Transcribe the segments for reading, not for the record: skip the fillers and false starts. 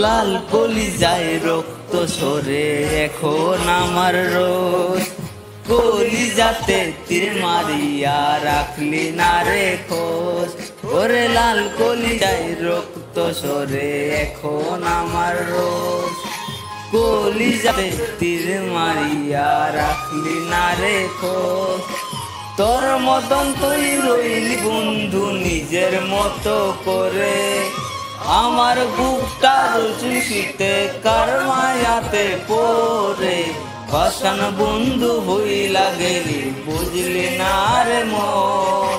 লাল কলিজায় রক্ত সরে এখন আমার রোজ, কলিজাতে তীর মারিয়া রাখলি না রে খোঁজ। ওরে লাল কলিজায় রক্ত সরে এখন আমার রোজ, কলিজাতে তীর মারিয়া রাখলি না রে খোঁজ। তোর মতন তুই রইলি বন্ধু নিজের মতো করে, আমার বুকটা রুচিতে কার মায়াতে পড়ে। পাষাণ বন্ধু হইলা গেলি বুঝলি না রে মন,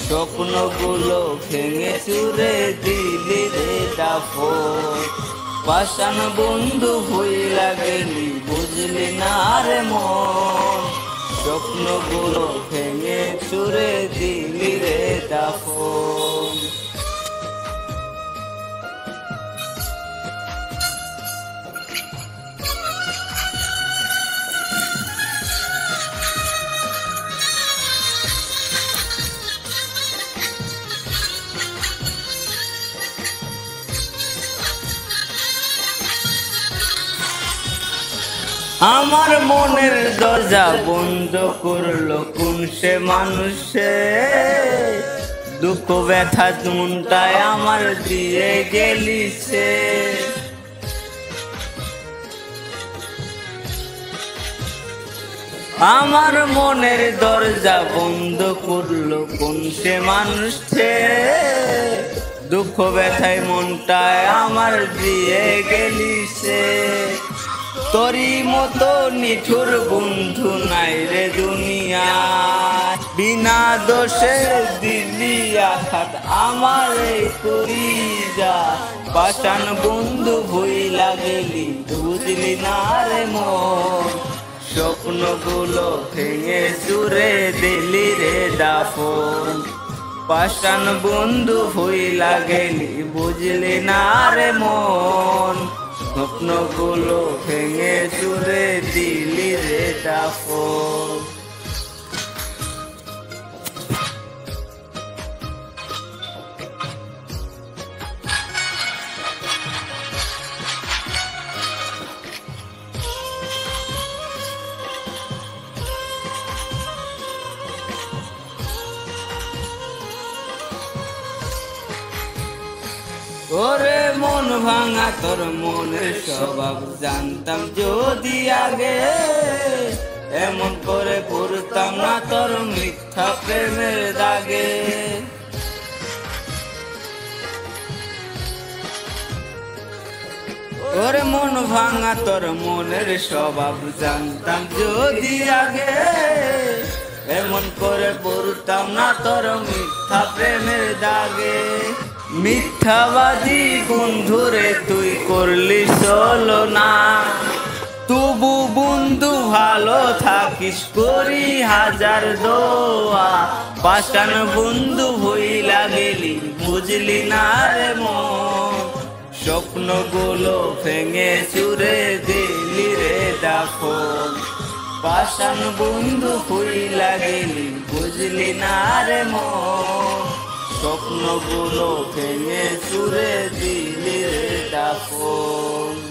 স্বপ্নগুলো ভেঙে চুরে দিলি রে দাফন। পাষাণ বন্ধু হইলা গেলি বুঝলি না রে মন, স্বপ্নগুলো ভেঙে চুরে দিলি রে দাফন। আমার মনের দরজা বন্ধ করলো কোন সে মানুষে, দুঃখ ব্যথা মনটায় আমার দিয়ে গেলি সে। আমার মনের দরজা বন্ধ করলো কোন সে মানুষে, দুঃখ ব্যথায় মনটায় আমার দিয়ে গেলি সে। তোরই মতো নিঠুর বন্ধু নাই রে দুনিয়া, বিনা দোষে দিলি আঘাত আমার এই কলিজা। পাষাণ বন্ধু হইলা গেলি বুঝলি না রে মন, স্বপ্নগুলো ভেঙে চুরে দিলি রে দাফন। পাষাণ বন্ধু হইলা গেলি বুঝলি না রে মন, স্বপ্নগুলো ভেঙে চুরে দিলি রে দাফন। ওরে মন ভাঙা তোর মনের স্বভাব জানতাম যদি আগে, এমন করে পড়তাম না তোর মিথ্যা প্রেমের দাগে। ওরে মন ভাঙা তোর মনের স্বভাব জানতাম যদি আগে, এমন করে পড়তাম না তোর মিথ্যা প্রেমের দাগে। মিথ্যাবাদী বন্ধুরে তুই করলি চলো না, তবু বন্ধু ভালো থাকিস করি হাজার দোয়া। পাষাণ বন্ধু হইলা গেলি বুঝলি না রে মন, স্বপ্নগুলো ভেঙে চুরে দিলি রে দাফন। পাষাণ বন্ধু হইলা গেলি বুঝলি না রে মন, স্বপ্নগুলো ভেঙে চুরে দিলি রে দাফন।